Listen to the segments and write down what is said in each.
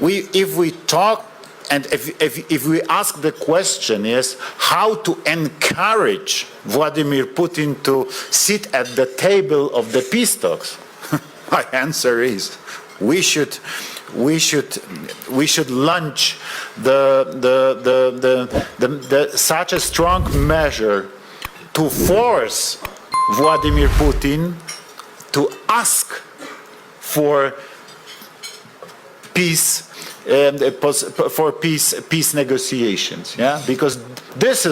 if we talk and if we ask the question is how to encourage Vladimir Putin to sit at the table of the peace talks, my answer is we should launch such a strong measure to force Vladimir Putin to ask for peace peace negotiations, yeah, because this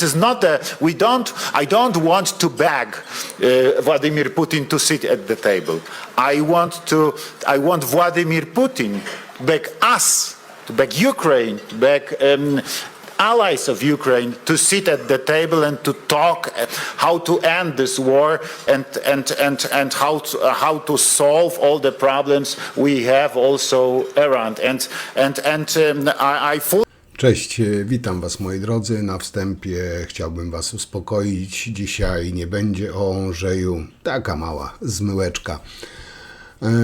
is not I don't want to beg Vladimir Putin to sit at the table. I want Vladimir Putin beg us, to beg Ukraine, to beg allies of Ukraine to sit at the table and to talk how to end this war and how to solve all the problems we have also around I fully. Cześć, witam Was moi drodzy. Na wstępie chciałbym Was uspokoić. Dzisiaj nie będzie o Ondrzeju, taka mała zmyłeczka.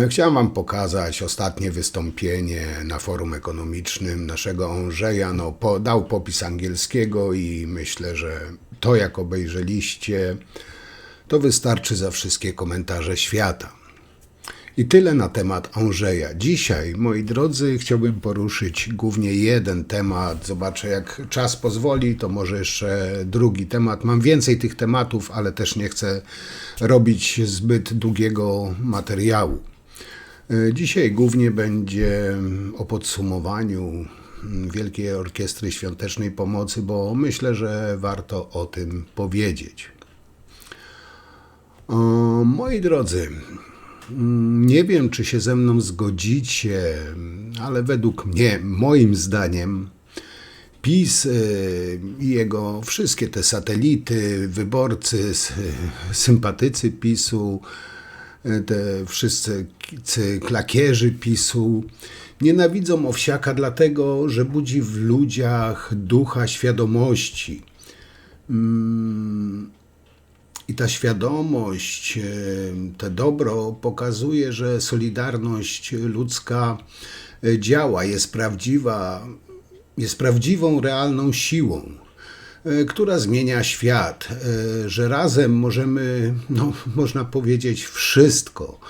Chciałem Wam pokazać ostatnie wystąpienie na forum ekonomicznym naszego Ondrzeja. Dał popis angielskiego i myślę, że to jak obejrzeliście, to wystarczy za wszystkie komentarze świata. I tyle na temat Ondrzeja. Dzisiaj, moi drodzy, chciałbym poruszyć głównie jeden temat. Zobaczę, jak czas pozwoli, to może jeszcze drugi temat. Mam więcej tych tematów, ale też nie chcę robić zbyt długiego materiału. Dzisiaj głównie będzie o podsumowaniu Wielkiej Orkiestry Świątecznej Pomocy, bo myślę, że warto o tym powiedzieć. Moi drodzy, nie wiem, czy się ze mną zgodzicie, ale według mnie, moim zdaniem, PiS i jego wszystkie te satelity, wyborcy, sympatycy PiS-u, te wszyscy klakierzy PiS-u nienawidzą Owsiaka dlatego, że budzi w ludziach ducha świadomości. I ta świadomość, to dobro pokazuje, że solidarność ludzka działa, jest prawdziwa, jest prawdziwą, realną siłą, która zmienia świat, że razem możemy, można powiedzieć, wszystko,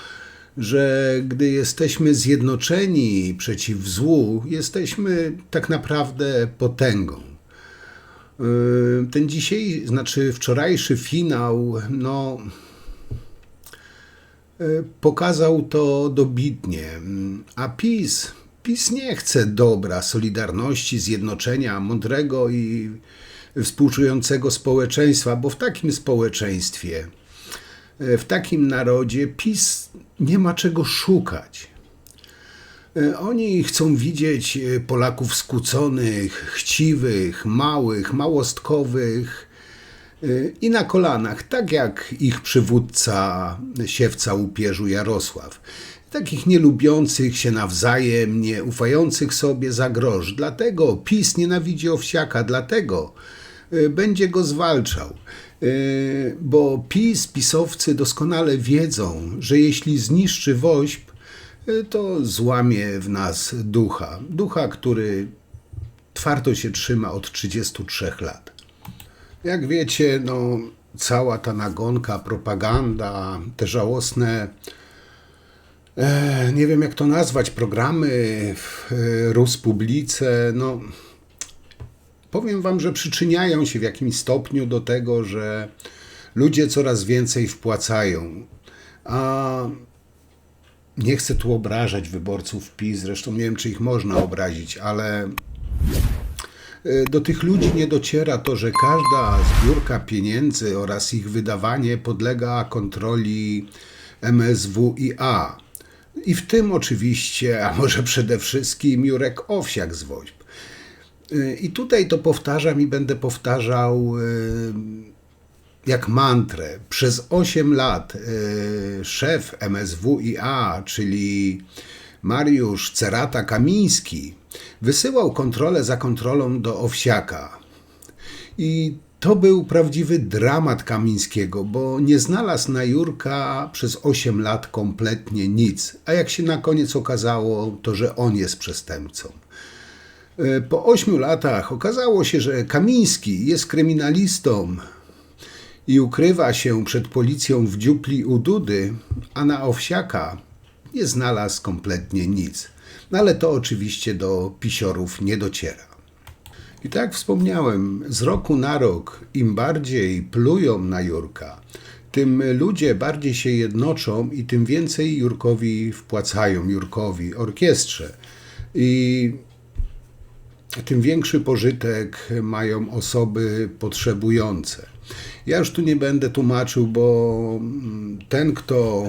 że gdy jesteśmy zjednoczeni przeciw złu, jesteśmy tak naprawdę potęgą. Ten wczorajszy finał, pokazał to dobitnie, a PiS nie chce dobra, solidarności, zjednoczenia, mądrego i współczującego społeczeństwa, bo w takim społeczeństwie, w takim narodzie PiS nie ma czego szukać. Oni chcą widzieć Polaków skłóconych, chciwych, małych, małostkowych i na kolanach, tak jak ich przywódca siewca łupieżu Jarosław. Takich nielubiących się nawzajem, nie ufających sobie za grosz. Dlatego PiS nienawidzi Owsiaka, dlatego będzie go zwalczał. Bo pisowcy doskonale wiedzą, że jeśli zniszczy WOŚP, to złamie w nas ducha, który twardo się trzyma od 33 lat. Jak wiecie, cała ta nagonka, propaganda, te żałosne, nie wiem jak to nazwać, programy w Ruspublice, powiem Wam, że przyczyniają się w jakimś stopniu do tego, że ludzie coraz więcej wpłacają, a nie chcę tu obrażać wyborców PiS, zresztą nie wiem, czy ich można obrazić, ale do tych ludzi nie dociera to, że każda zbiórka pieniędzy oraz ich wydawanie podlega kontroli MSWiA. I w tym oczywiście, a może przede wszystkim Jurek Owsiak z WOŚP. I tutaj to powtarzam i będę powtarzał jak mantrę. Przez 8 lat szef MSWiA, czyli Mariusz Cerata-Kamiński, wysyłał kontrolę za kontrolą do Owsiaka. I To był prawdziwy dramat Kamińskiego, bo nie znalazł na Jurka przez 8 lat kompletnie nic, a jak się na koniec okazało, to że on jest przestępcą. Po 8 latach okazało się, że Kamiński jest kryminalistą i ukrywa się przed policją w dziupli u Dudy, a na Owsiaka nie znalazł kompletnie nic. No ale to oczywiście do pisiorów nie dociera. I tak jak wspomniałem, z roku na rok im bardziej plują na Jurka, tym ludzie bardziej się jednoczą i tym więcej Jurkowi wpłacają, Jurkowi, orkiestrze. I tym większy pożytek mają osoby potrzebujące. Ja już tu nie będę tłumaczył, bo ten, kto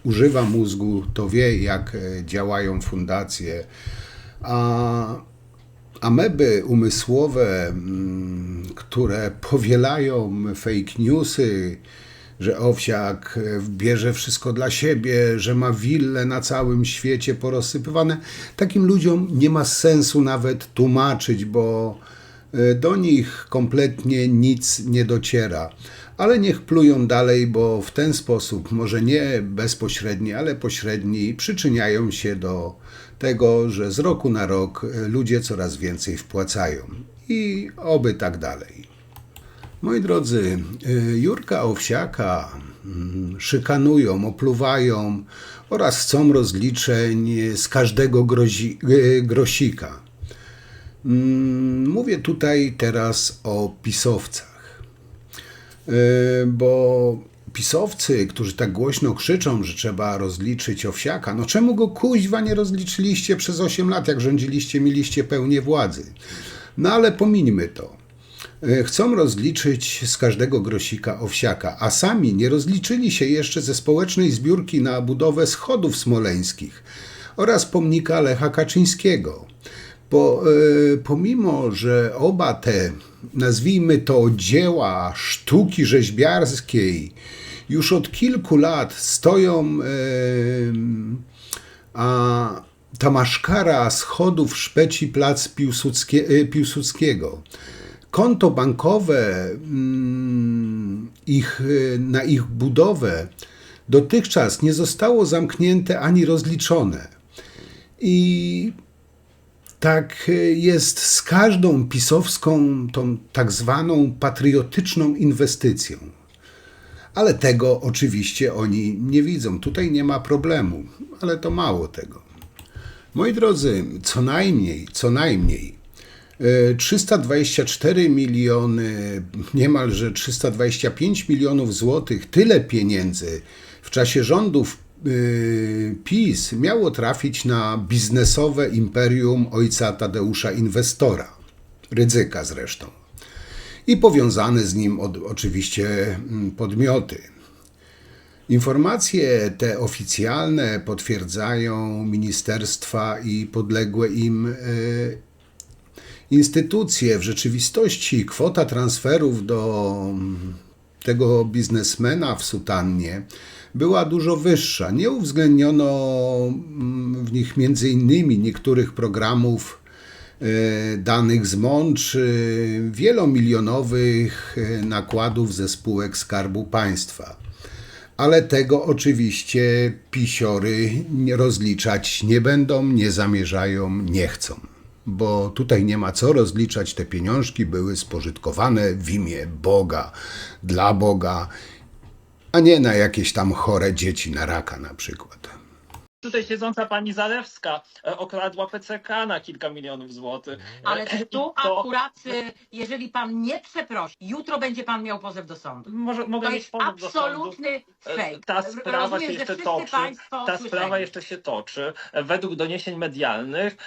używa mózgu, to wie, jak działają fundacje, a ameby umysłowe, które powielają fake newsy, że Owsiak bierze wszystko dla siebie, że ma wille na całym świecie porozsypywane, takim ludziom nie ma sensu nawet tłumaczyć, bo do nich kompletnie nic nie dociera. Ale niech plują dalej, bo w ten sposób, może nie bezpośredni, ale pośredni, przyczyniają się do tego, że z roku na rok ludzie coraz więcej wpłacają. I oby tak dalej. Moi drodzy, Jurka Owsiaka szykanują, opluwają oraz chcą rozliczeń z każdego grosika. Mówię tutaj teraz o pisowcach, bo pisowcy, którzy tak głośno krzyczą, że trzeba rozliczyć Owsiaka, no czemu go kuźwa nie rozliczyliście przez 8 lat, jak rządziliście, mieliście pełnię władzy? No ale pomińmy to. Chcą rozliczyć z każdego grosika Owsiaka, a sami nie rozliczyli się jeszcze ze społecznej zbiórki na budowę schodów smoleńskich oraz pomnika Lecha Kaczyńskiego. Pomimo, że oba te, nazwijmy to, dzieła sztuki rzeźbiarskiej już od kilku lat stoją, a ta maszkara schodów szpeci plac Piłsudskiego. Konto bankowe na ich budowę dotychczas nie zostało zamknięte ani rozliczone. I tak jest z każdą pisowską, tą tak zwaną patriotyczną inwestycją. Ale tego oczywiście oni nie widzą. Tutaj nie ma problemu, ale to mało tego. Moi drodzy, co najmniej 324 miliony, niemalże 325 milionów złotych, tyle pieniędzy w czasie rządów PiS miało trafić na biznesowe imperium ojca Tadeusza Inwestora, Rydzyka zresztą, i powiązane z nim oczywiście podmioty. Informacje te oficjalne potwierdzają ministerstwa i podległe im instytucje. W rzeczywistości kwota transferów do tego biznesmena w sutannie była dużo wyższa. Nie uwzględniono w nich między innymi niektórych programów danych z MON czy wielomilionowych nakładów ze spółek Skarbu Państwa. Ale tego oczywiście pisiory rozliczać nie będą, nie zamierzają, nie chcą. Bo tutaj nie ma co rozliczać, te pieniążki były spożytkowane w imię Boga, dla Boga, a nie na jakieś tam chore dzieci na raka na przykład. Tutaj siedząca pani Zalewska okradła PCK na kilka milionów złotych. Ale tu To akurat, jeżeli pan nie przeprosi, jutro będzie pan miał pozew do sądu. mogę To mieć jest powód do sądu. absolutny fake. Ta sprawa Rozumiem, się że jeszcze wszyscy toczy. państwo Ta słyszeli. sprawa jeszcze się toczy. Według doniesień medialnych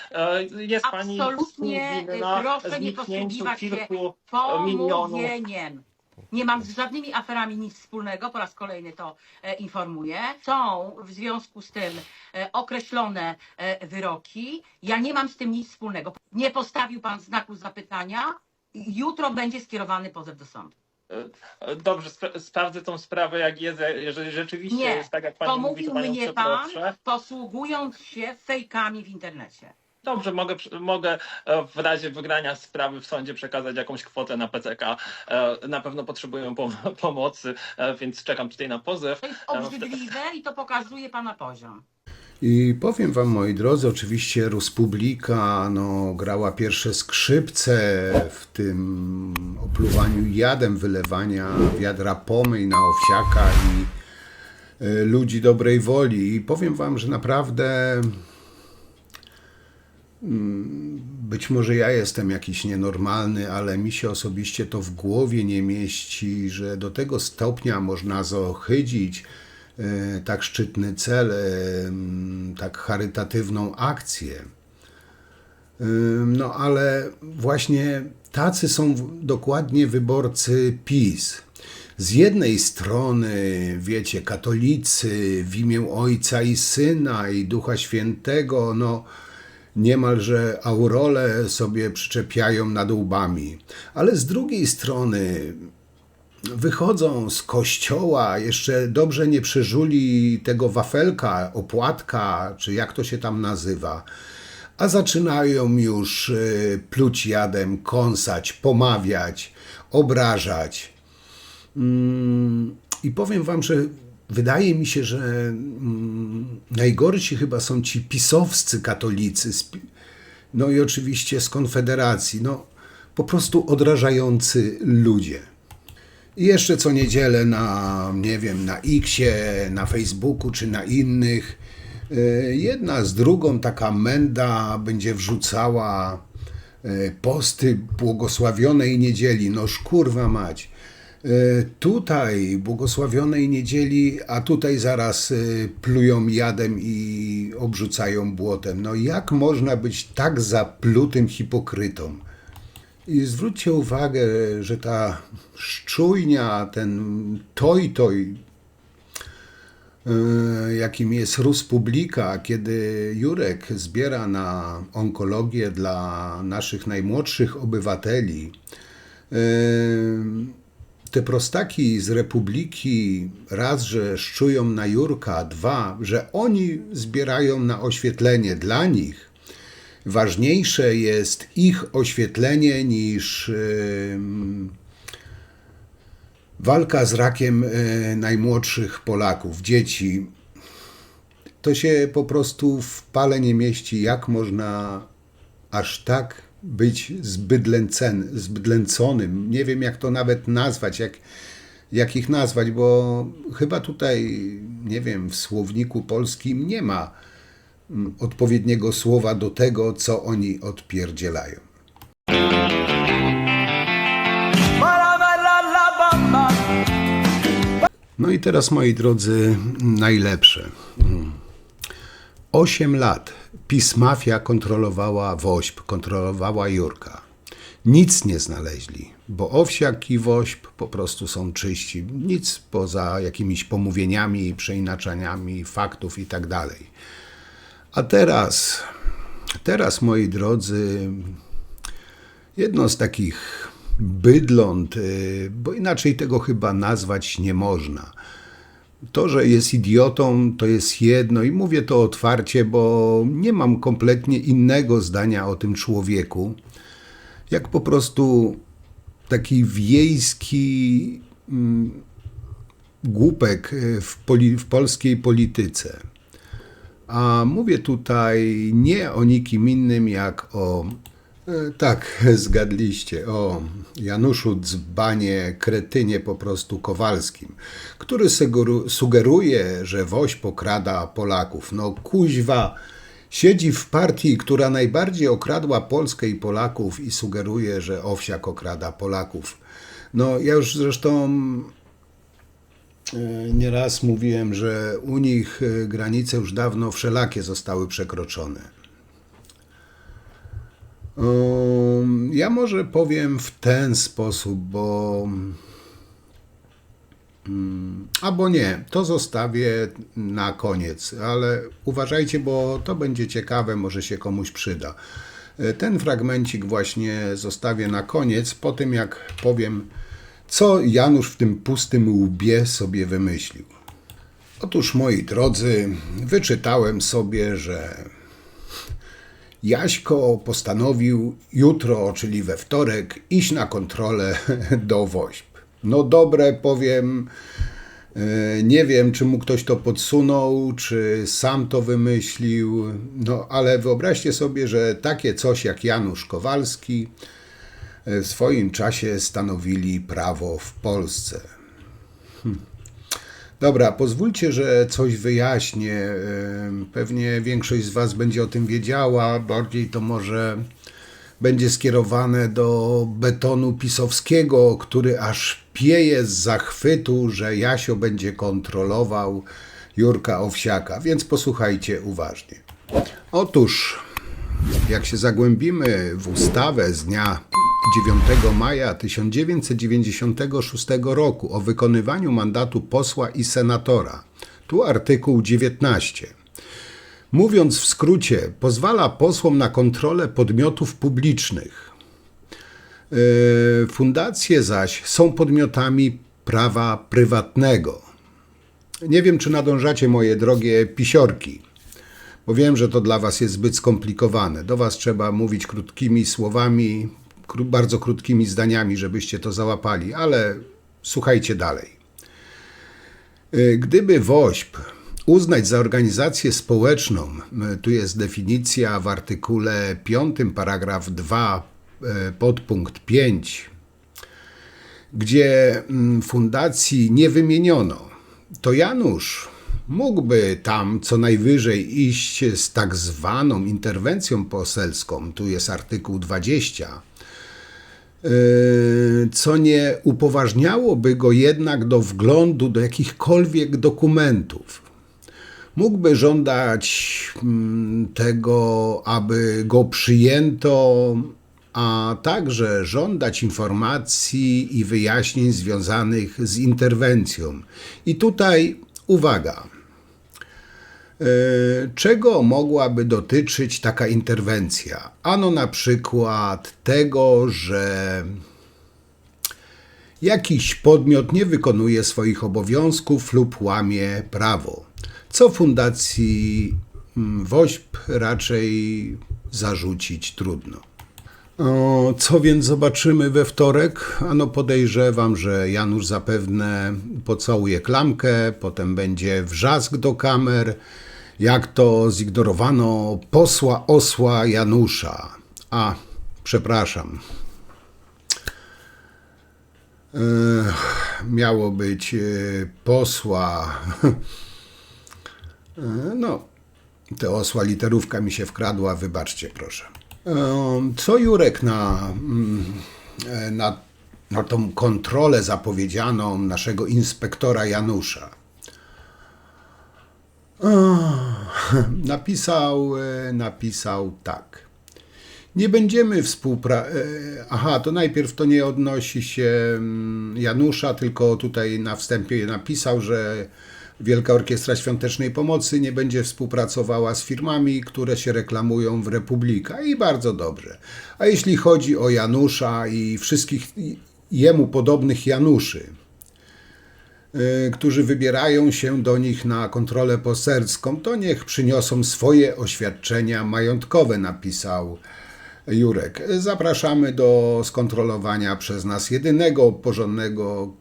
jest pani Absolutnie współwinna proszę nie zniknięciu posługiwać się kilku milionów. pomówieniem. Nie mam z żadnymi aferami nic wspólnego, po raz kolejny to informuję. Są w związku z tym określone wyroki. Ja nie mam z tym nic wspólnego. Nie postawił pan znaku zapytania. Jutro będzie skierowany pozew do sądu. Dobrze, sprawdzę tą sprawę, jak jest, jeżeli rzeczywiście Nie, jest tak, jak pani mówi, to pomówił panią mnie pan, przeproszę. posługując się fejkami w internecie. Dobrze, mogę w razie wygrania sprawy w sądzie przekazać jakąś kwotę na PCK. Na pewno potrzebują pomocy, więc czekam tutaj na pozew. To jest obrzydliwe i to pokazuje pana poziom. I powiem wam, moi drodzy, oczywiście Ruspublika grała pierwsze skrzypce w tym opluwaniu jadem, wylewania wiadra pomyj na Owsiaka i ludzi dobrej woli. I powiem wam, że naprawdę być może ja jestem jakiś nienormalny, ale mi się osobiście to w głowie nie mieści, że do tego stopnia można zohydzić tak szczytny cel, tak charytatywną akcję. No ale właśnie tacy są dokładnie wyborcy PiS. Z jednej strony, wiecie, katolicy w imię Ojca i Syna i Ducha Świętego, niemalże aureole sobie przyczepiają nad łbami. Ale z drugiej strony wychodzą z kościoła, jeszcze dobrze nie przeżuli tego wafelka, opłatka, czy jak to się tam nazywa, a zaczynają już pluć jadem, kąsać, pomawiać, obrażać. I powiem wam, że wydaje mi się, że najgorsi chyba są ci pisowscy katolicy, no i oczywiście z Konfederacji, po prostu odrażający ludzie. I jeszcze co niedzielę na, nie wiem, na Xie, na Facebooku czy na innych, jedna z drugą taka menda będzie wrzucała posty błogosławionej niedzieli. Kurwa mać. Tutaj błogosławionej niedzieli, a tutaj zaraz plują jadem i obrzucają błotem. Jak można być tak zaplutym hipokrytą? I zwróćcie uwagę, że ta szczujnia, ten toj, jakim jest Ruspublika, kiedy Jurek zbiera na onkologię dla naszych najmłodszych obywateli, te prostaki z Republiki raz, że szczują na Jurka, dwa, że oni zbierają na oświetlenie dla nich. Ważniejsze jest ich oświetlenie niż walka z rakiem najmłodszych Polaków, dzieci. To się po prostu w pale nie mieści, jak można aż tak być zbydlęconym. Nie wiem, jak to nawet nazwać, jak ich nazwać, bo chyba tutaj, nie wiem, w słowniku polskim nie ma odpowiedniego słowa do tego, co oni odpierdzielają. No i teraz, moi drodzy, najlepsze. 8 lat PiS-mafia kontrolowała WOŚP, kontrolowała Jurka. Nic nie znaleźli, bo Owsiak i WOŚP po prostu są czyści. Nic poza jakimiś pomówieniami, przeinaczaniami faktów i tak dalej. A teraz, moi drodzy, jedno z takich bydląt, bo inaczej tego chyba nazwać nie można. To, że jest idiotą, to jest jedno i mówię to otwarcie, bo nie mam kompletnie innego zdania o tym człowieku, jak po prostu taki wiejski głupek w polskiej polityce. A mówię tutaj nie o nikim innym jak o... Tak, zgadliście, o Januszu Dzbanie, kretynie po prostu Kowalskim, który sugeruje, że WOŚP okrada Polaków. Kuźwa, siedzi w partii, która najbardziej okradła Polskę i Polaków i sugeruje, że Owsiak okrada Polaków. Ja już zresztą nieraz mówiłem, że u nich granice już dawno wszelakie zostały przekroczone. Ja może powiem w ten sposób, albo nie, to zostawię na koniec, ale uważajcie, bo to będzie ciekawe, może się komuś przyda. Ten fragmencik właśnie zostawię na koniec, po tym jak powiem, co Janusz w tym pustym łbie sobie wymyślił. Otóż, moi drodzy, wyczytałem sobie, że Jaśko postanowił jutro, czyli we wtorek, iść na kontrolę do WOŚP. No dobre, powiem, nie wiem, czy mu ktoś to podsunął, czy sam to wymyślił, no ale wyobraźcie sobie, że takie coś jak Janusz Kowalski w swoim czasie stanowili prawo w Polsce. Dobra, pozwólcie, że coś wyjaśnię. Pewnie większość z Was będzie o tym wiedziała, bardziej to może będzie skierowane do betonu pisowskiego, który aż pieje z zachwytu, że Jasio będzie kontrolował Jurka Owsiaka, więc posłuchajcie uważnie. Otóż, jak się zagłębimy w ustawę z dnia 9 maja 1996 roku o wykonywaniu mandatu posła i senatora, tu artykuł 19, mówiąc w skrócie, pozwala posłom na kontrolę podmiotów publicznych. Fundacje zaś są podmiotami prawa prywatnego. Nie wiem, czy nadążacie, moje drogie pisiorki, bo wiem, że to dla Was jest zbyt skomplikowane. Do Was trzeba mówić krótkimi słowami, bardzo krótkimi zdaniami, żebyście to załapali, ale słuchajcie dalej. Gdyby WOŚP uznać za organizację społeczną, tu jest definicja w artykule 5, paragraf 2, podpunkt 5, gdzie fundacji nie wymieniono, to Janusz mógłby tam co najwyżej iść z tak zwaną interwencją poselską, tu jest artykuł 20, co nie upoważniałoby go jednak do wglądu do jakichkolwiek dokumentów. Mógłby żądać tego, aby go przyjęto, a także żądać informacji i wyjaśnień związanych z interwencją. I tutaj uwaga. Czego mogłaby dotyczyć taka interwencja? Ano na przykład tego, że jakiś podmiot nie wykonuje swoich obowiązków lub łamie prawo, co fundacji WOŚP raczej zarzucić trudno. Co więc zobaczymy we wtorek? Ano podejrzewam, że Janusz zapewne pocałuje klamkę, potem będzie wrzask do kamer, jak to zignorowano posła osła Janusza. Przepraszam. Miało być posła. No, te osła literówka mi się wkradła, wybaczcie proszę. Co Jurek na tą kontrolę zapowiedzianą naszego inspektora Janusza? Napisał tak. Nie będziemy to najpierw to nie odnosi się Janusza, tylko tutaj na wstępie napisał, że Wielka Orkiestra Świątecznej Pomocy nie będzie współpracowała z firmami, które się reklamują w Republika i bardzo dobrze. A jeśli chodzi o Janusza i wszystkich jemu podobnych Januszy, którzy wybierają się do nich na kontrolę poselską, to niech przyniosą swoje oświadczenia majątkowe, napisał Jurek. Zapraszamy do skontrolowania przez nas jedynego porządnego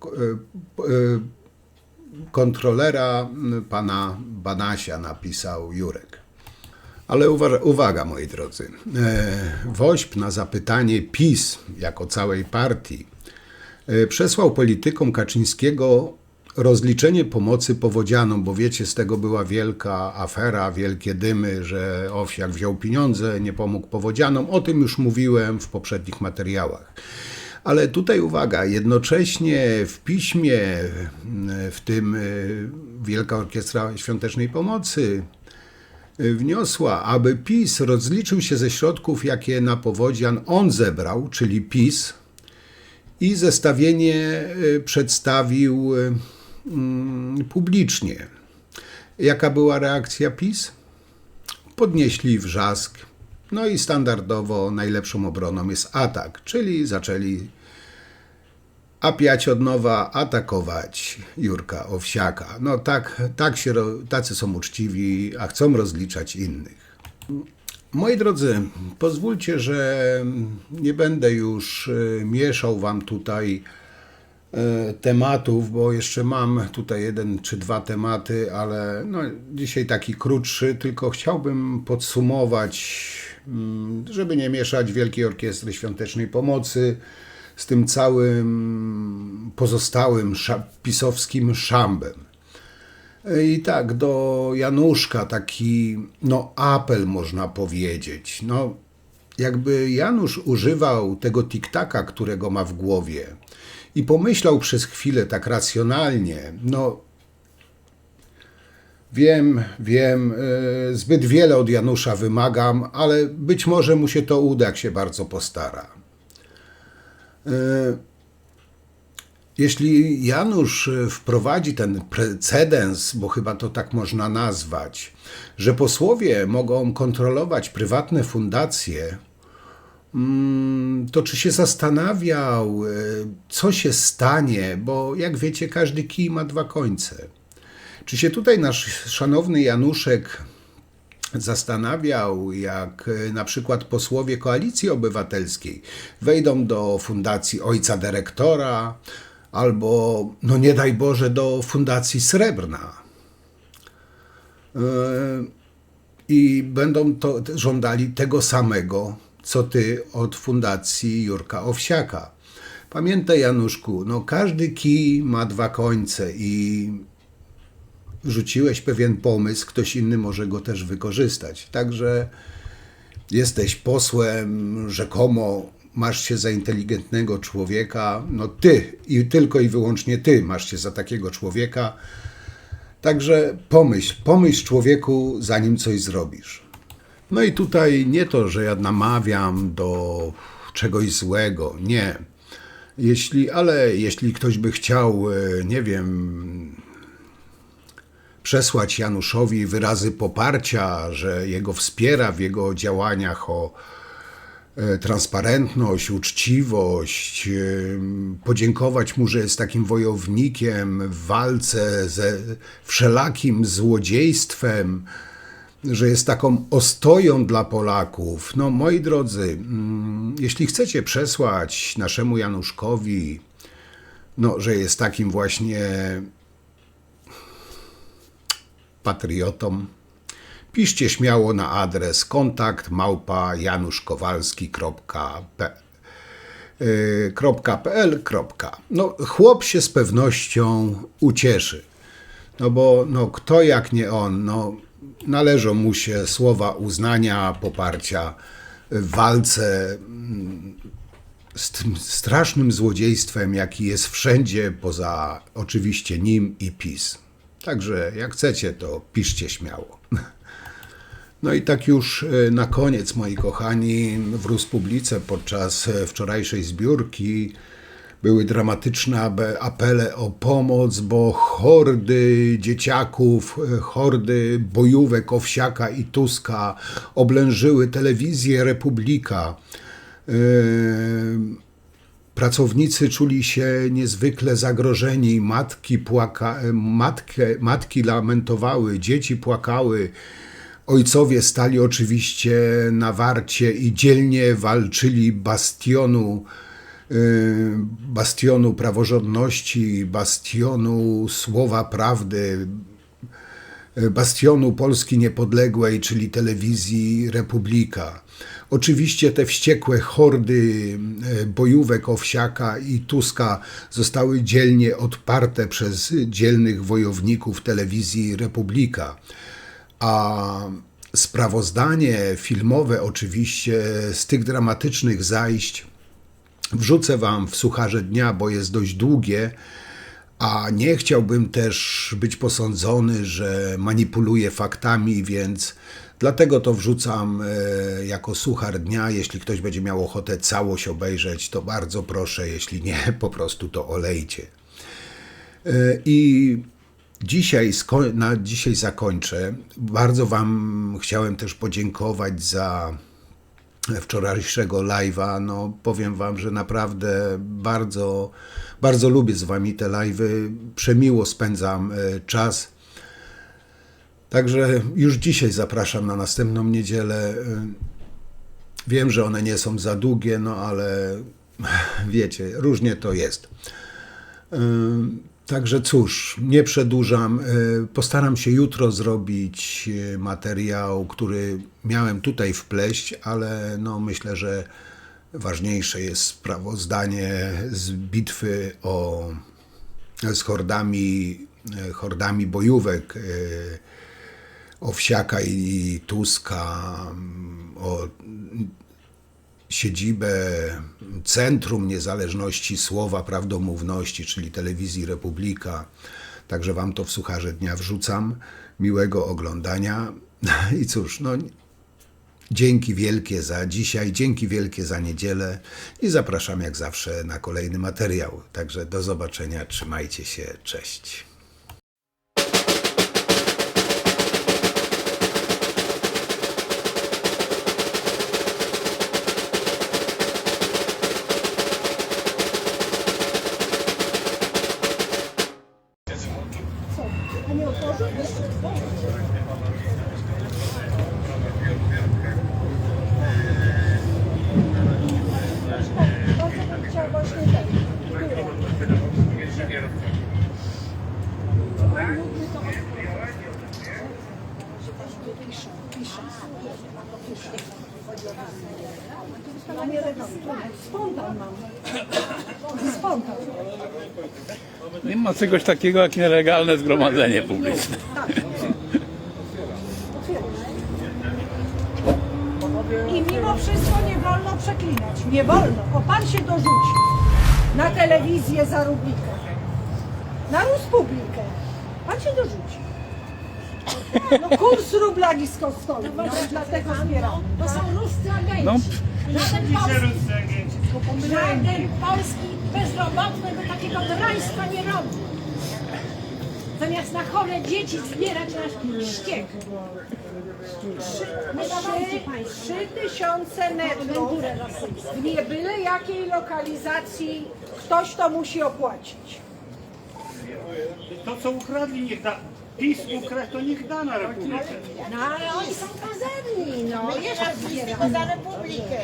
kontrolera, pana Banasia, napisał Jurek. Ale uwaga, moi drodzy. WOŚP na zapytanie PiS, jako całej partii, przesłał politykom Kaczyńskiego rozliczenie pomocy powodzianom, bo wiecie, z tego była wielka afera, wielkie dymy, że Owsiak wziął pieniądze, nie pomógł powodzianom. O tym już mówiłem w poprzednich materiałach. Ale tutaj uwaga, jednocześnie w piśmie, w tym Wielka Orkiestra Świątecznej Pomocy wniosła, aby PiS rozliczył się ze środków, jakie na powodzian on zebrał, czyli PiS, i zestawienie przedstawił publicznie. Jaka była reakcja PiS? Podnieśli wrzask. No i standardowo najlepszą obroną jest atak, czyli zaczęli apiać od nowa, atakować Jurka Owsiaka. No tacy są uczciwi, a chcą rozliczać innych. Moi drodzy, pozwólcie, że nie będę już mieszał wam tutaj tematów, bo jeszcze mam tutaj 1 czy 2 tematy, ale no, dzisiaj taki krótszy, tylko chciałbym podsumować, żeby nie mieszać Wielkiej Orkiestry Świątecznej Pomocy z tym całym pozostałym pisowskim szambem. I tak, do Januszka taki, no, apel można powiedzieć. No, jakby Janusz używał tego tiktaka, którego ma w głowie i pomyślał przez chwilę tak racjonalnie, no, wiem, zbyt wiele od Janusza wymagam, ale być może mu się to uda, jak się bardzo postara. Jeśli Janusz wprowadzi ten precedens, bo chyba to tak można nazwać, że posłowie mogą kontrolować prywatne fundacje, to czy się zastanawiał, co się stanie, bo jak wiecie, każdy kij ma 2 końce. Czy się tutaj nasz szanowny Januszek zastanawiał, jak na przykład posłowie Koalicji Obywatelskiej wejdą do fundacji ojca dyrektora, albo, no nie daj Boże, do Fundacji Srebrna. I będą to żądali tego samego, co ty od Fundacji Jurka Owsiaka. Pamiętaj, Januszku, no każdy kij ma 2 końce i rzuciłeś pewien pomysł, ktoś inny może go też wykorzystać. Także jesteś posłem, rzekomo masz się za inteligentnego człowieka, no ty i tylko i wyłącznie ty masz się za takiego człowieka. Także pomyśl człowieku, zanim coś zrobisz. No i tutaj nie to, że ja namawiam do czegoś złego, nie. Jeśli ktoś by chciał, nie wiem, przesłać Januszowi wyrazy poparcia, że jego wspiera w jego działaniach o transparentność, uczciwość, podziękować mu, że jest takim wojownikiem w walce ze wszelakim złodziejstwem, że jest taką ostoją dla Polaków. No, moi drodzy, jeśli chcecie przesłać naszemu Januszkowi, no, że jest takim właśnie patriotą, piszcie śmiało na adres kontakt@januszkowalski.pl. No, chłop się z pewnością ucieszy, no bo no, kto jak nie on, no, należą mu się słowa uznania, poparcia w walce z tym strasznym złodziejstwem, jaki jest wszędzie, poza oczywiście nim i PiS. Także jak chcecie, to piszcie śmiało. No i tak już na koniec, moi kochani, w Ruspublice podczas wczorajszej zbiórki były dramatyczne apele o pomoc, bo hordy dzieciaków, hordy bojówek Owsiaka i Tuska oblężyły telewizję Republika. Pracownicy czuli się niezwykle zagrożeni, matki lamentowały, dzieci płakały, ojcowie stali oczywiście na warcie i dzielnie walczyli bastionu praworządności, bastionu słowa prawdy, bastionu Polski niepodległej, czyli telewizji Republika. Oczywiście te wściekłe hordy bojówek Owsiaka i Tuska zostały dzielnie odparte przez dzielnych wojowników telewizji Republika. A sprawozdanie filmowe oczywiście z tych dramatycznych zajść wrzucę wam w sucharze dnia, bo jest dość długie, a nie chciałbym też być posądzony, że manipuluję faktami, więc dlatego to wrzucam jako suchar dnia. Jeśli ktoś będzie miał ochotę całość obejrzeć, to bardzo proszę, jeśli nie, po prostu to olejcie. I na dzisiaj zakończę. Bardzo wam chciałem też podziękować za wczorajszego live'a. No, powiem wam, że naprawdę bardzo, bardzo lubię z wami te live'y. Przemiło spędzam czas. Także już dzisiaj zapraszam na następną niedzielę. Wiem, że one nie są za długie, no ale wiecie, różnie to jest. Także cóż, nie przedłużam. Postaram się jutro zrobić materiał, który miałem tutaj wpleść, ale no myślę, że ważniejsze jest sprawozdanie z bitwy z hordami bojówek Owsiaka i Tuska, o siedzibę Centrum Niezależności Słowa Prawdomówności, czyli Telewizji Republika. Także wam to w sucharze dnia wrzucam. Miłego oglądania. I cóż, no dzięki wielkie za dzisiaj, dzięki wielkie za niedzielę i zapraszam jak zawsze na kolejny materiał. Także do zobaczenia, trzymajcie się, cześć. Spontan mam. Spontan. Nie ma czegoś takiego jak nielegalne zgromadzenie publiczne. I mimo wszystko nie wolno przeklinać. Nie wolno. O, pan się dorzuci na telewizję za Rublikę. Na Ruspublikę. Pan się dorzuci. No kurs rubla nisko stoi. No, dlatego zbieram. To są ruscy agenci. No, Żaden polski bezrobotny by takiego draństwa nie robił. Zamiast na chore dzieci zbierać nasz ściek. Nie dawajcie państwo. 3000 metrów w nie byle jakiej lokalizacji ktoś to musi opłacić. To co ukradli niech da. PiS ukradł, to niech da na Republikę. No ale oni są pazerni, no. Jeszcze zbieramy za Republikę.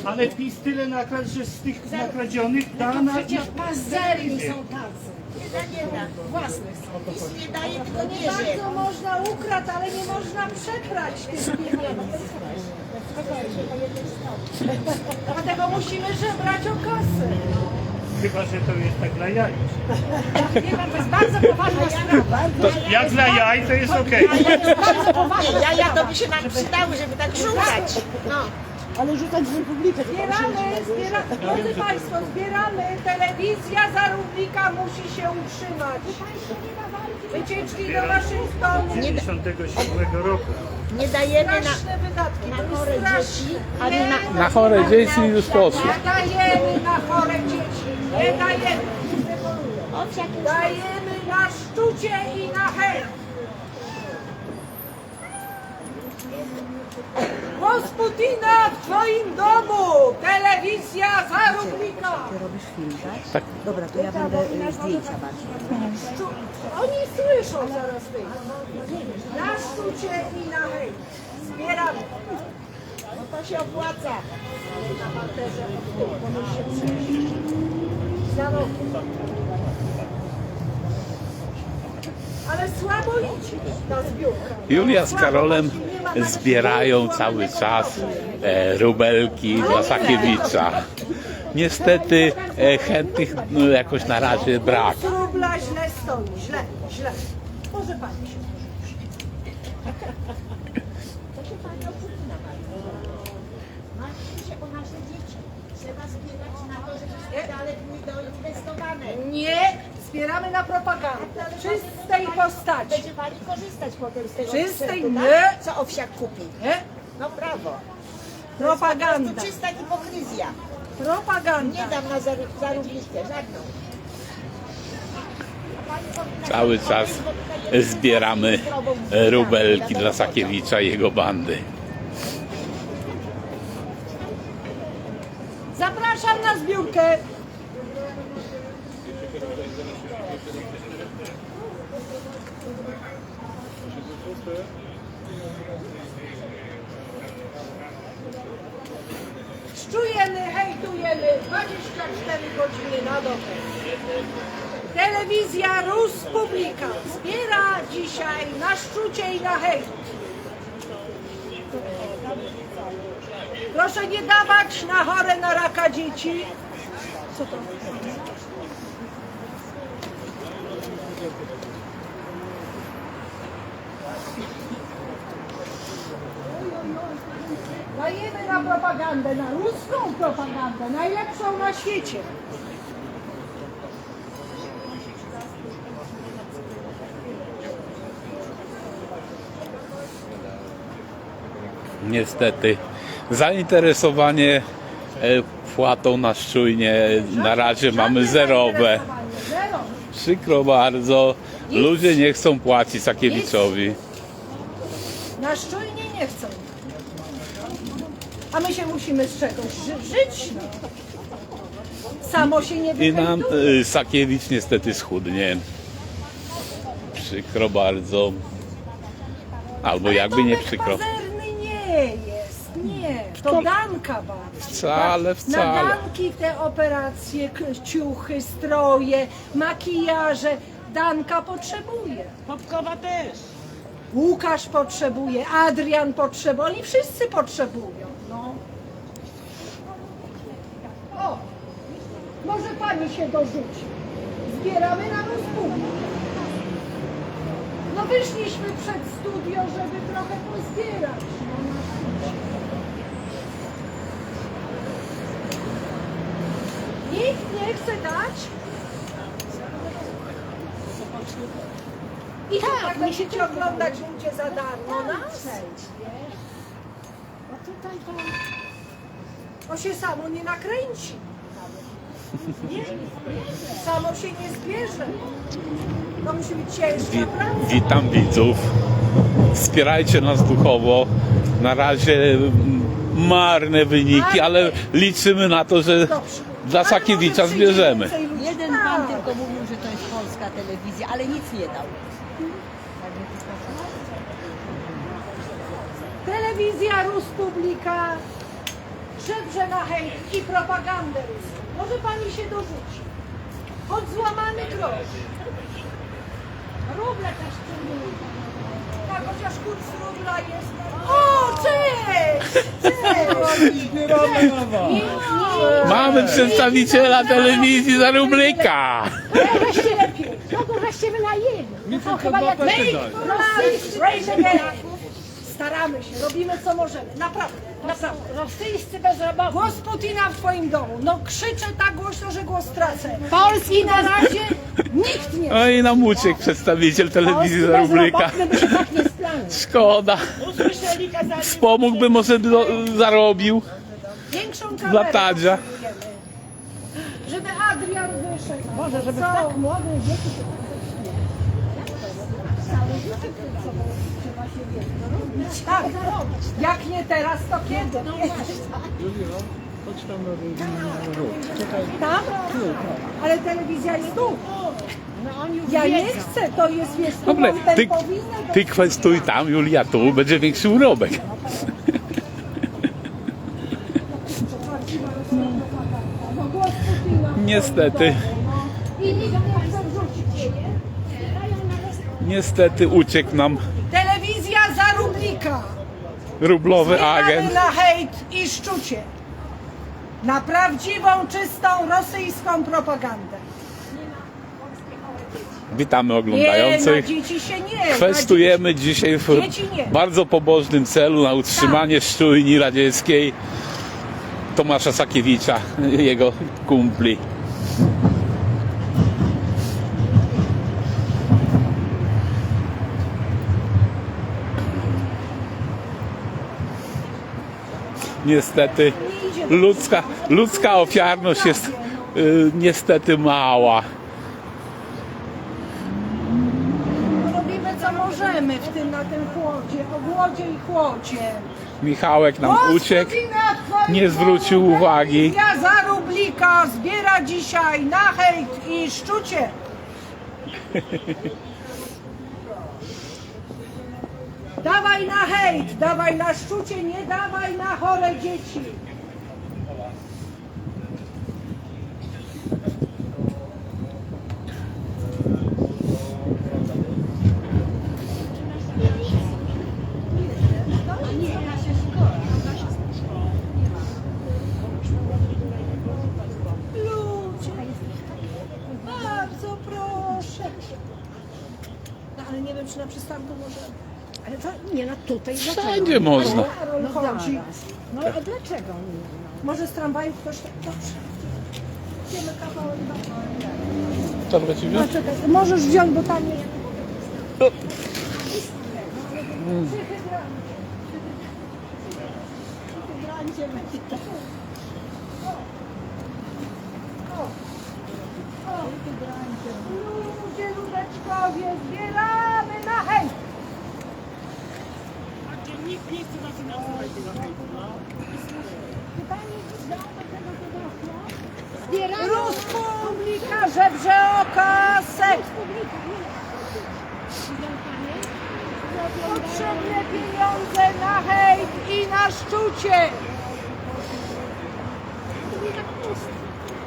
Ale PiS tyle nakradł, że z tych nakradzionych da To na... przecież pazerni są tacy. Nie da. Własnych są. PiS nie daje, tylko Nie bardzo można ukraść, ale nie można przebrać tych pieniędzy. Dlatego musimy żebrać o kasę. Chyba, że to jest tak dla jaj. Wie pan, to jest bardzo poważna sprawa. Jak dla jaj, to jest okej. Bardzo poważna jaja to by się nam przydały, żeby tak rzucać. No. Zbieramy, drodzy Państwo, zbieramy. Telewizja za Rublika musi się utrzymać. Wycieczki do Waszyngtonu. 97 roku. Nie dajemy Straszne wydatki. na To jest chore straszne. dzieci, ani na... na chore dzieci już poszło. Nie dajemy na chore dzieci. Nie dajemy. Dajemy na szczucie i na chęć. Głos Putina w Twoim domu! Telewizja za Rublika! Ty robisz film, tak? Tak. Dobra, to ja będę zdjęcia bardziej. Oni słyszą zaraz ty. Na szczucie i na chęć. Zbieramy. No to się opłaca. Na parterze od tyłu, bo my się przejść. Za rogu. Ale słabo idzie ta zbiórka. Julia z Karolem zbierają cały czas rubelki dla Sakiewicza. Niestety chętnych jakoś na razie brak. Kurs rubla źle stoi. Źle. Może pani się Martwmy się o nasze dzieci. Trzeba zbierać na to, żeby szpitale były doinwestowane. Nie, zbieramy na propagandę. W czystej postaci. Będzie pani korzystać potem z tego Czystej sprzętu, nie. tak? Co Owsiak kupi. Nie? No brawo. Propaganda. To czysta hipokryzja. Propaganda. Nie dam na zaróbniczkę, żadną. Cały czas zbieramy rubelki dla Sakiewicza i jego bandy. Zapraszam na zbiórkę. Szczujemy, hejtujemy 24 godziny na dobę. Telewizja Rus Publika zbiera dzisiaj na szczucie i na hejt. Proszę nie dawać na chore na raka dzieci. Co to? Dajemy na propagandę, na ruską propagandę, najlepszą na świecie. Niestety zainteresowanie płatą na szczujnie na razie mamy zerowe. Zero. Przykro bardzo, ludzie nie chcą płacić Sakiewiczowi. Na szczujnie nie chcą. A my się musimy z czegoś żyć. No. Samo się nie I nam wyhejtuje. Sakiewicz niestety schudnie. Przykro bardzo. Albo Ale jakby nie Tomek przykro. pazerny nie jest, nie. To Danka bardzo. Wcale, wcale. Na Danki te operacje, ciuchy, stroje, makijaże. Danka potrzebuje. Popkowa też. Łukasz potrzebuje, Adrian potrzebuje, oni wszyscy potrzebują. No. O, może pani się dorzuci. Zbieramy na rozpółkę. No wyszliśmy przed studio, żeby trochę pozbierać. No, na szczęście. Nikt nie chce dać? I tak będziecie oglądać ludzie za darmo nas? Bo tutaj to... To się samo nie nakręci. Nie? Samo się nie zbierze. To musi być ciężka praca. Witam widzów. Wspierajcie nas duchowo. Na razie marne wyniki, ale liczymy na to, że Dobrze. dla Ale Sakiewicza może przyjdzie zbierzemy. więcej ludzi. Jeden pan tylko mówił, że to jest polska telewizja, ale nic nie dał. Telewizja Rus Publika żebrze na hejt i propagandę ruską. Może pani się dorzuci. Choć złamany grosz. Ruble też przyjmują. Tak, chociaż kurs rubla jest... O, cześć! Cześć! Mamy przedstawiciela telewizji za rubryka. Weźcie lepiej. Kogo żeście wynajęli? To chyba jak Staramy się, robimy co możemy. Naprawdę, naprawdę. rosyjscy bezrobotni. Głos Putina w twoim domu. No krzyczę tak głośno, że głos tracę. Polski I na razie nikt nie... No i nam uciekł przedstawiciel telewizji za rubryka. bezrobotny by się tak nie splanił. Szkoda. Usłyszeli, kazali... Wspomógłby, może zarobił. Większą kamerę Dla Tadzia. potrzebujemy. Żeby Adrian wyszedł. Boże, żeby w Co? tak młodym wieku się Tak, jak nie teraz, to kiedy? Tam? Ale telewizja jest tu. Ja nie chcę, to jest Dobre, ty ty... kwestuj tam, Julia tu, będzie większy urobek. Niestety, I nikt nie chce wrzucić. niestety uciekł nam Telewizja za rublika. rublowy Zbieramy agent. na hejt i szczucie. Na prawdziwą, czystą, rosyjską propagandę. Witamy Nie, na oglądających. dzieci się nie. Kwestujemy dzisiaj w Dzieci nie. bardzo pobożnym celu na utrzymanie szczujni radzieckiej Tomasza Sakiewicza, jego kumpli. Niestety ludzka ofiarność jest niestety mała. Robimy co możemy w tym, na tym chłodzie, o głodzie i chłodzie. Michałek nam Głos uciekł, Putina w twoim nie zwrócił domu. uwagi. Telewizja za rublika zbiera dzisiaj na hejt i szczucie. Dawaj na hejt, dawaj na szczucie, nie dawaj na chore dzieci. Ludzie, bardzo proszę. No ale nie wiem, czy na przystanku może... Ale to nie, no tutaj... Wszędzie można. Karol chodzi. No a dlaczego nie? Może z tramwaju ktoś... Dobrze. Idziemy kawałek dalej. Co właściwie? No, czekaj, możesz wziąć, bo tam jest... Ludzie, ludeczkowie, zbieramy na hejt! Republika żebrze o kasę! Potrzebne pieniądze na hejt i na szczucie!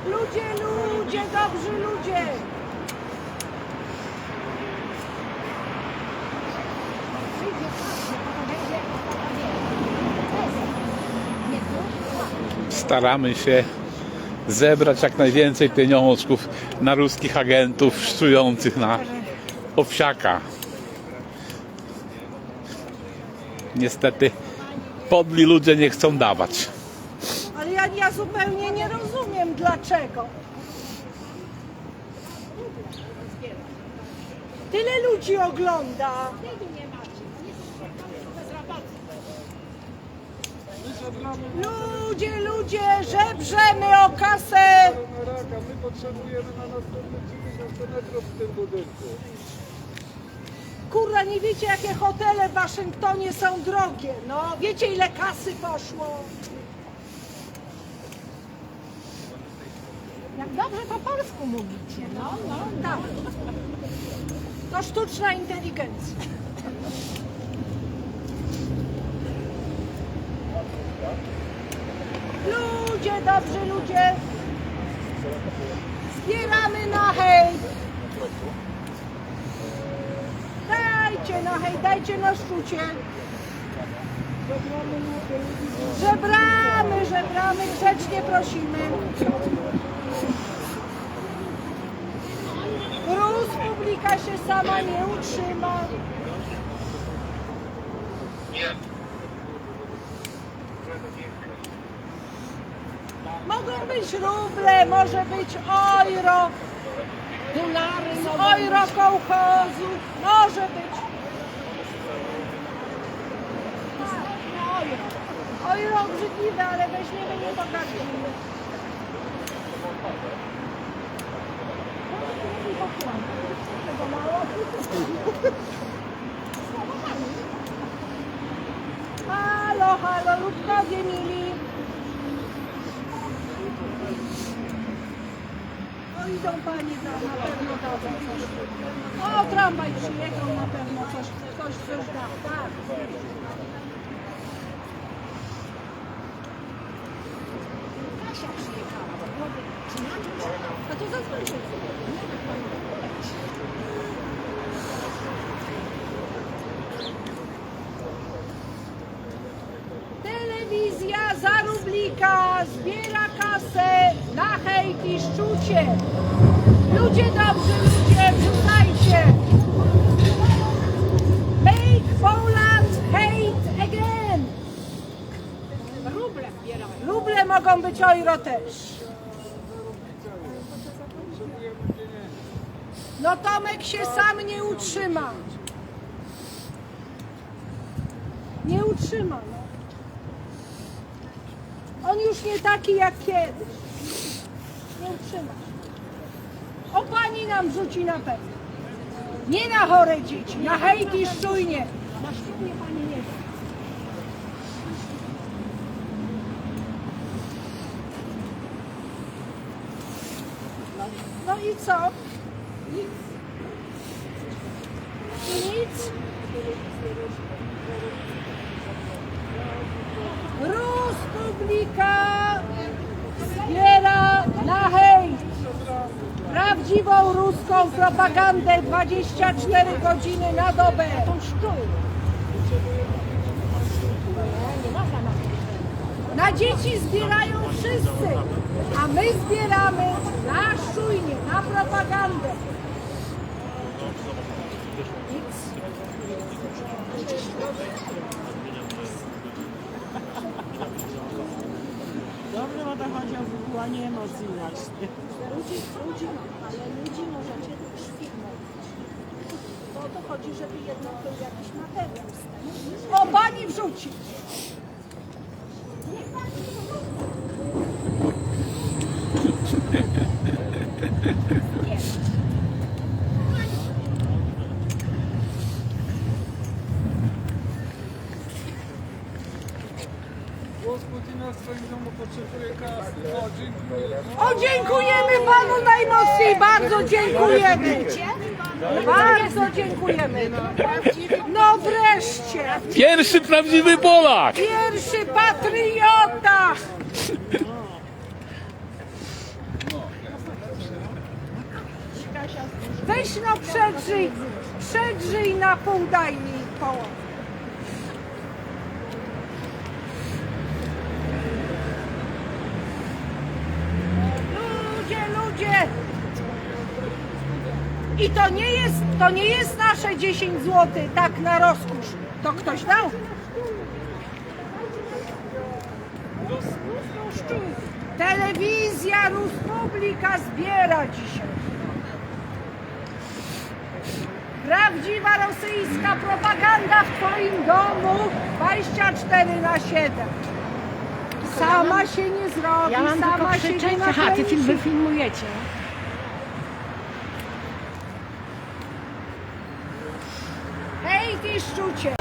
Ludzie, ludzie, dobrzy ludzie! Staramy się zebrać jak najwięcej pieniążków na ruskich agentów szczujących na owsiaka. Niestety podli ludzie nie chcą dawać. Ale ja zupełnie nie rozumiem dlaczego. Tyle ludzi ogląda. Ludzie, ludzie, żebrzemy o kasę. My potrzebujemy na następne 3000 metrów w tym budynku. Kurwa, nie wiecie jakie hotele w Waszyngtonie są drogie. No, wiecie ile kasy poszło. Jak dobrze po polsku mówicie, no. Tak. To sztuczna inteligencja. Ludzie, dobrzy ludzie. Zbieramy na hejt. Dajcie na hejt, dajcie na szczucie. Żebramy, żebramy, grzecznie prosimy. Republika się sama nie utrzyma. Mogą być ruble, może być euro, Dolary, z euro kołchozu, może być. Euro obrzydliwe, ale weźmiemy nie pokażemy. Halo, halo, ludkowie mili. No idą panie na pewno dadzą coś. O, tramwaj przyjechał na pewno, coś da. Tak. Kasia przyjechała. A to zadzwońcie. Telewizja za rublika zbiera kasę na hejt i szczucie. Ludzie dobrzy, ludzie, wrzucajcie. Make Poland hate again. Ruble zbierają. Ruble mogą być euro też. No Tomek się sam nie utrzyma. Nie utrzyma, no. On już nie taki jak kiedyś. Nie utrzyma. O pani nam rzuci na pewno. Nie na chore dzieci, na hejt i szczujnie. Na szczupnie pani nie da. No i co? Nic. I nic? Ruspublika wspiera na hejt prawdziwą ruską propagandę 24 godziny na dobę. Na dzieci zbierają wszyscy, a my zbieramy na czujnie, na propagandę. Dobrze, bo to chodzi o wywołanie emocji właśnie. Ludzi, ale ludzi możecie szpiegować. Bo o to chodzi, żeby jednak był jakiś materiał wstępny. O, pani wrzuci! Głos Putina w swoim domu potrzebuje kasy. O, dziękuję. O, dziękujemy panu najmocniej, bardzo dziękujemy. Bardzo dziękujemy. No wreszcie, Pierwszy prawdziwy Polak! pierwszy patriota. Weź no przedrzyj na pół, daj mi połowę. Ludzie! I to nie jest nasze 10 zł, tak na rozkosz. To ktoś dał? Telewizja Ruspublika zbiera dzisiaj. Prawdziwa rosyjska propaganda w twoim domu 24/7. Sama się nie zrobi, Ja mam tylko sama się krzyczeć, nie aha, ty nakręci. wy filmujecie. Hej, ty szczucie!